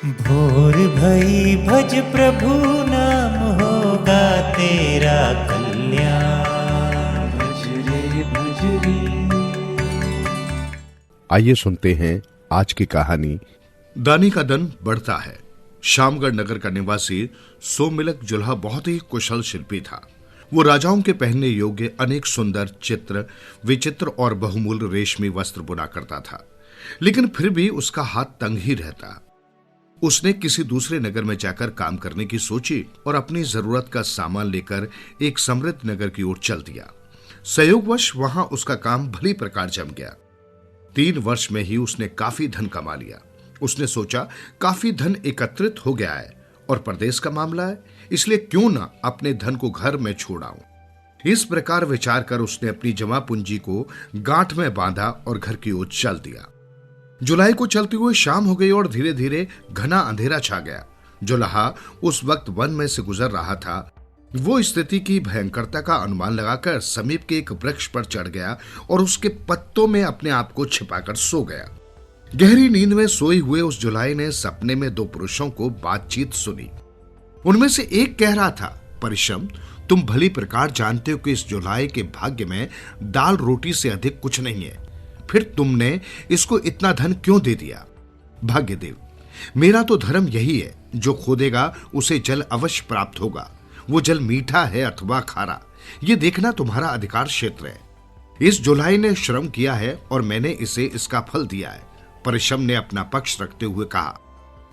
भोर भई भज प्रभु नाम होगा तेरा कल्याण। भज रे भज रे। आइए सुनते हैं आज की कहानी। दानी का धन बढ़ता है। शामगढ़ नगर का निवासी सोममिलक जुल्हा बहुत ही कुशल शिल्पी था। वो राजाओं के पहनने योग्य अनेक सुंदर चित्र, विचित्र और बहुमूल्य रेशमी वस्त्र बुना करता था, लेकिन फिर भी उसका हाथ तंग ही रहता। उसने किसी दूसरे नगर में जाकर काम करने की सोची और अपनी जरूरत का सामान लेकर एक समृद्ध नगर की ओर चल दिया। संयोगवश वहां उसका काम भली प्रकार जम गया। 3 वर्ष में ही उसने काफी धन कमा लिया। उसने सोचा, काफी धन एकत्रित हो गया है और परदेश का मामला है, इसलिए क्यों ना अपने धन को घर में छोड़ आऊं। इस प्रकार विचार कर उसने अपनी जमा पूंजी को गांठ में बांधा और घर की ओर चल दिया। जुलाई को चलते हुए शाम हो गई और धीरे धीरे घना अंधेरा छा गया। जुल्हा उस वक्त वन में से गुजर रहा था। वो स्थिति की भयंकरता का अनुमान लगाकर समीप के एक वृक्ष पर चढ़ गया और उसके पत्तों में अपने आप को छिपाकर सो गया। गहरी नींद में सोए हुए उस जुलाई ने सपने में 2 पुरुषों को बातचीत सुनी। उनमें से एक कह रहा था, परिश्रम, तुम भली प्रकार जानते हो कि इस जुलाई के भाग्य में दाल रोटी से अधिक कुछ नहीं है, फिर तुमने इसको इतना धन क्यों दे दिया? भाग्यदेव, मेरा तो धर्म यही है, जो खोदेगा उसे जल अवश्य प्राप्त होगा। वो जल मीठा है अथवा खारा, ये देखना तुम्हारा अधिकार क्षेत्र है। इस जुलाई ने श्रम किया है और मैंने इसे इसका फल दिया है। परिश्रम ने अपना पक्ष रखते हुए कहा।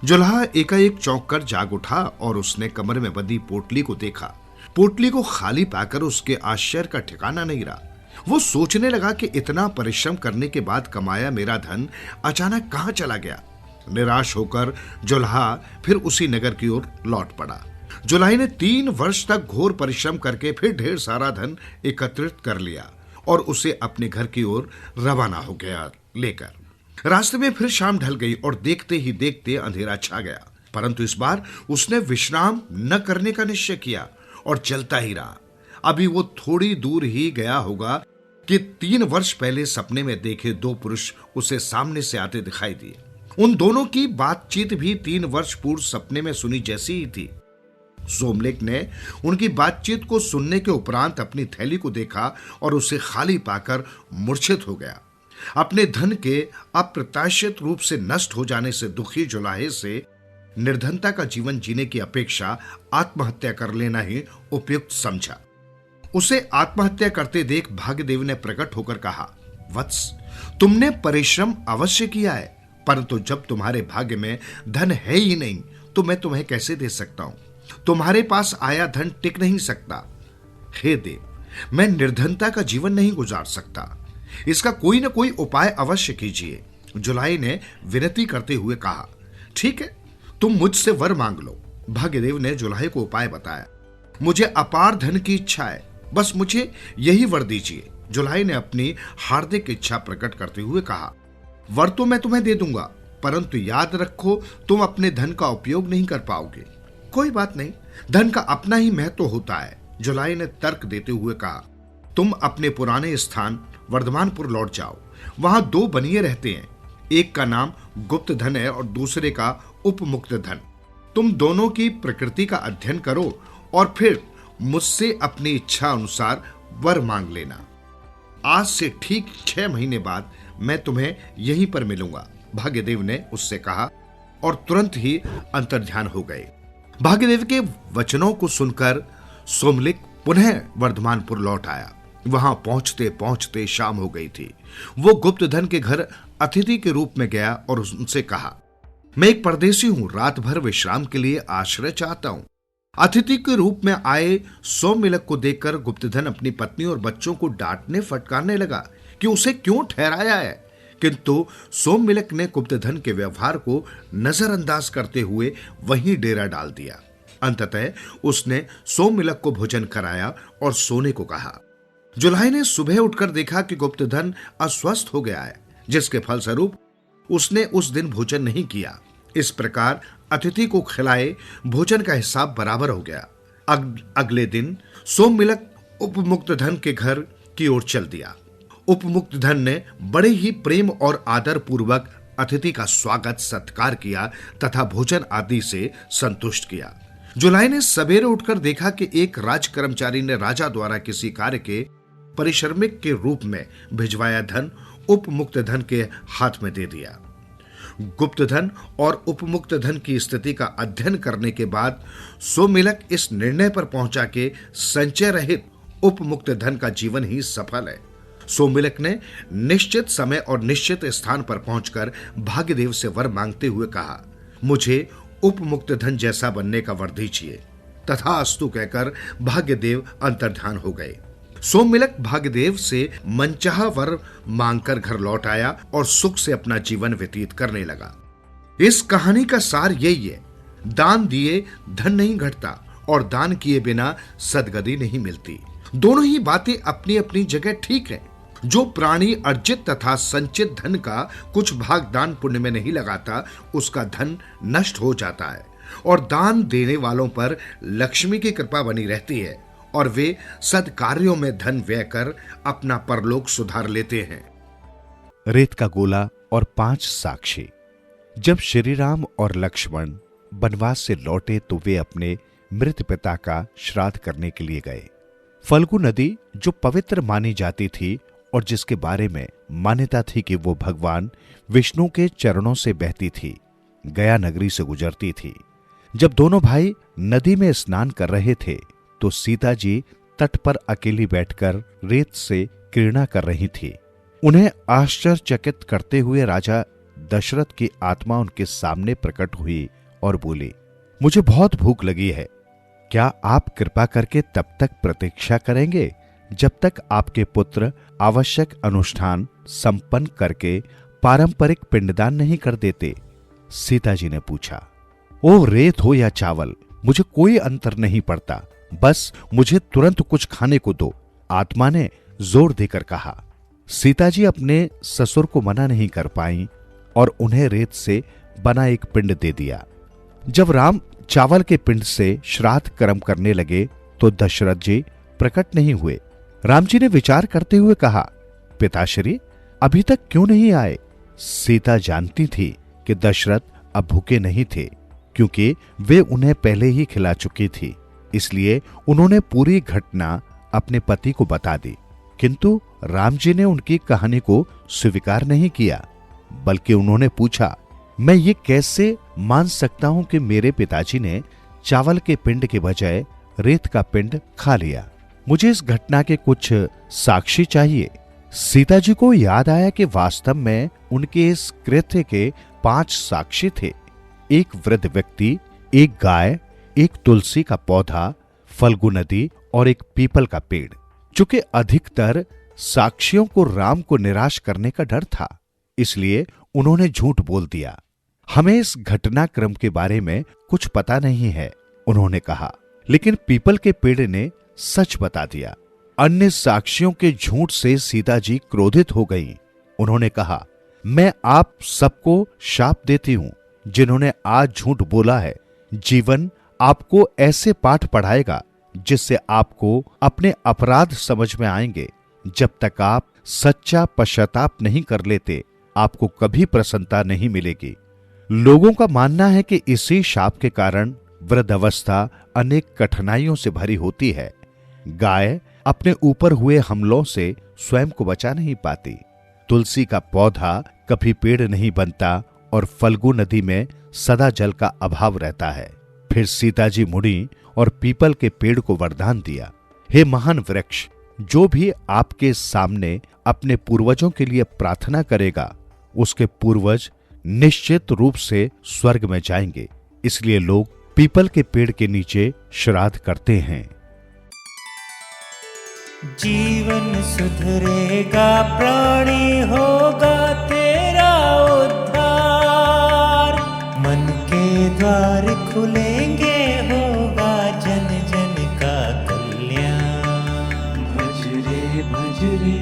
जुल्हा एकाएक चौंक कर जाग उठा और उसने कमर में बंधी पोटली को देखा। पोटली को खाली पाकर उसके आश्चर्य का ठिकाना नहीं रहा। वो सोचने लगा कि इतना परिश्रम करने के बाद कमाया मेरा धन अचानक कहां चला गया। निराश होकर जुल्हा फिर उसी नगर की ओर लौट पड़ा। जुलाई ने 3 वर्ष तक घोर परिश्रम करके फिर ढेर सारा धन एकत्रित कर लिया और उसे अपने घर की ओर रवाना हो गया लेकर। रास्ते में फिर शाम ढल गई और देखते ही देखते अंधेरा छा गया, परंतु इस बार उसने विश्राम न करने का निश्चय किया और चलता ही रहा। अभी वो थोड़ी दूर ही गया होगा कि 3 वर्ष पहले सपने में देखे 2 पुरुष उसे सामने से आते दिखाई दिए। उन दोनों की बातचीत भी 3 वर्ष पूर्व सपने में सुनी जैसी ही थी। सोममिलक ने उनकी बातचीत को सुनने के उपरांत अपनी थैली को देखा और उसे खाली पाकर मूर्छित हो गया। अपने धन के अप्रत्याशित रूप से नष्ट हो जाने से दुखी जुलाहे से निर्धनता का जीवन जीने की अपेक्षा आत्महत्या कर लेना ही उपयुक्त समझा। उसे आत्महत्या करते देख भाग्यदेव ने प्रकट होकर कहा, वत्स, तुमने परिश्रम अवश्य किया है, परंतु जब तुम्हारे भाग्य में धन है ही नहीं तो मैं तुम्हें कैसे दे सकता हूं। तुम्हारे पास आया धन टिक नहीं सकता। हे देव, मैं निर्धनता का जीवन नहीं गुजार सकता, इसका कोई न कोई उपाय अवश्य कीजिए। जुलाई ने विनती करते हुए कहा, ठीक है, तुम मुझसे वर मांग लो। भाग्यदेव ने जुलाई को उपाय बताया। मुझे अपार धन की इच्छा है, बस मुझे यही वर दीजिए। जुलाई ने अपनी हार्दिक इच्छा प्रकट करते हुए कहा, वर तो मैं तुम्हें दे दूंगा, परंतु याद रखो तुम अपने धन का उपयोग नहीं कर पाओगे। कोई बात नहीं, धन का अपना ही महत्व होता है। जुलाई ने तर्क देते हुए कहा, तुम अपने पुराने स्थान वर्धमानपुर लौट जाओ। वहां 2 बनिए रहते हैं, एक का नाम गुप्त धन है और दूसरे का उपमुक्त धन। तुम दोनों की प्रकृति का अध्ययन करो और फिर मुझसे अपनी इच्छा अनुसार वर मांग लेना। आज से ठीक 6 महीने बाद मैं तुम्हें यहीं पर मिलूंगा। भाग्यदेव ने उससे कहा और तुरंत ही अंतर्ध्यान हो गए। भाग्यदेव के वचनों को सुनकर सोममिलक पुनः वर्धमानपुर लौट आया। वहां पहुंचते पहुंचते शाम हो गई थी। वो गुप्त धन के घर अतिथि के रूप में गया और उनसे कहा, मैं एक परदेसी हूं, रात भर विश्राम के लिए आश्रय चाहता हूं। अतिथि के रूप में आए सोममिलक को देखकर गुप्तधन अपनी पत्नी और बच्चों को डांटने फटकारने लगा कि उसे क्यों ठहराया है, किंतु सोममिलक ने गुप्तधन के व्यवहार को नजरअंदाज करते हुए वहीं डेरा डाल दिया। अंततः उसने सोममिलक को भोजन कराया और सोने को कहा। जुलाई ने सुबह उठकर देखा कि गुप्तधन अस्वस्थ हो गया है, जिसके फलस्वरूप उसने उस दिन भोजन नहीं किया। इस प्रकार अतिथि को खिलाए भोजन का हिसाब बराबर हो गया। अगले दिन सोममिलक उपमुक्त धन के घर की ओर चल दिया। उपमुक्त धन ने बड़े ही प्रेम और आदर पूर्वक अतिथि का स्वागत सत्कार किया तथा भोजन आदि से संतुष्ट किया। जुलाई ने सवेरे उठकर देखा कि एक राज कर्मचारी ने राजा द्वारा किसी कार्य के परिश्रमिक के रूप में भिजवाया धन उपमुक्त धन के हाथ में दे दिया। गुप्त धन और उपमुक्त धन की स्थिति का अध्ययन करने के बाद सोमिलक इस निर्णय पर पहुंचा कि संचय रहित उपमुक्त धन का जीवन ही सफल है। सोमिलक ने निश्चित समय और निश्चित स्थान पर पहुंचकर भाग्यदेव से वर मांगते हुए कहा, मुझे उपमुक्त धन जैसा बनने का वर दीजिए। तथास्तु कहकर भाग्यदेव अंतर्धान हो गए। सोमिलक भाग्यदेव से मनचाहा वर मांगकर घर लौट आया और सुख से अपना जीवन व्यतीत करने लगा। इस कहानी का सार यही है, दान दिए धन नहीं घटता और दान किए बिना सदगति नहीं मिलती। दोनों ही बातें अपनी अपनी जगह ठीक है। जो प्राणी अर्जित तथा संचित धन का कुछ भाग दान पुण्य में नहीं लगाता, उसका धन नष्ट हो जाता है और दान देने वालों पर लक्ष्मी की कृपा बनी रहती है और वे सद्कार्यों में धन व्यय कर अपना परलोक सुधार लेते हैं। रेत का गोला और 5 साक्षी। जब श्री राम और लक्ष्मण वनवास से लौटे तो वे अपने मृत पिता का श्राद्ध करने के लिए गए। फल्गु नदी जो पवित्र मानी जाती थी और जिसके बारे में मान्यता थी कि वो भगवान विष्णु के चरणों से बहती थी, गया नगरी से गुजरती थी। जब दोनों भाई नदी में स्नान कर रहे थे तो सीता जी तट पर अकेली बैठकर रेत से क्रीड़ा कर रही थी। उन्हें आश्चर्यचकित करते हुए राजा दशरथ की आत्मा उनके सामने प्रकट हुई और बोली, मुझे बहुत भूख लगी है, क्या आप कृपा करके तब तक प्रतीक्षा करेंगे जब तक आपके पुत्र आवश्यक अनुष्ठान संपन्न करके पारंपरिक पिंडदान नहीं कर देते? सीता जी ने पूछा, ओ रेत हो या चावल, मुझे कोई अंतर नहीं पड़ता, बस मुझे तुरंत कुछ खाने को दो, आत्मा ने जोर देकर कहा। सीता जी अपने ससुर को मना नहीं कर पाईं और उन्हें रेत से बना एक पिंड दे दिया। जब राम चावल के पिंड से श्राद्ध कर्म करने लगे तो दशरथ जी प्रकट नहीं हुए। राम जी ने विचार करते हुए कहा, पिताश्री अभी तक क्यों नहीं आए? सीता जानती थी कि दशरथ अब भूखे नहीं थे, क्योंकि वे उन्हें पहले ही खिला चुकी थी। इसलिए उन्होंने पूरी घटना अपने पति को बता दी, किंतु राम जी ने उनकी कहानी को स्वीकार नहीं किया, बल्कि उन्होंने पूछा, मैं ये कैसे मान सकता हूं कि मेरे पिताजी ने चावल के पिंड के बजाय रेत का पिंड खा लिया? मुझे इस घटना के कुछ साक्षी चाहिए। सीता जी को याद आया कि वास्तव में उनके इस कृत्य के 5 साक्षी थे। एक वृद्ध व्यक्ति, एक गाय, एक तुलसी का पौधा, फल्गु नदी और एक पीपल का पेड़। चूंकि अधिकतर साक्षियों को राम को निराश करने का डर था, इसलिए उन्होंने झूठ बोल दिया। हमें इस घटनाक्रम के बारे में कुछ पता नहीं है, उन्होंने कहा, लेकिन पीपल के पेड़ ने सच बता दिया। अन्य साक्षियों के झूठ से सीता जी क्रोधित हो गईं। उन्होंने कहा, मैं आप सबको शाप देती हूं जिन्होंने आज झूठ बोला है। जीवन आपको ऐसे पाठ पढ़ाएगा जिससे आपको अपने अपराध समझ में आएंगे। जब तक आप सच्चा पश्चाताप नहीं कर लेते, आपको कभी प्रसन्नता नहीं मिलेगी। लोगों का मानना है कि इसी शाप के कारण वृद्धावस्था अनेक कठिनाइयों से भरी होती है। गाय अपने ऊपर हुए हमलों से स्वयं को बचा नहीं पाती। तुलसी का पौधा कभी पेड़ नहीं बनता और फल्गु नदी में सदा जल का अभाव रहता है। फिर सीता जी मुड़ी और पीपल के पेड़ को वरदान दिया, हे महान वृक्ष, जो भी आपके सामने अपने पूर्वजों के लिए प्रार्थना करेगा, उसके पूर्वज निश्चित रूप से स्वर्ग में जाएंगे। इसलिए लोग पीपल के पेड़ के नीचे श्राद्ध करते हैं। जीवन सुधरेगा, प्राणी होगा तेरा उद्धार, मन के द्वार खुलेंगे, होगा जन जन का कल्याण। भज रे भज रे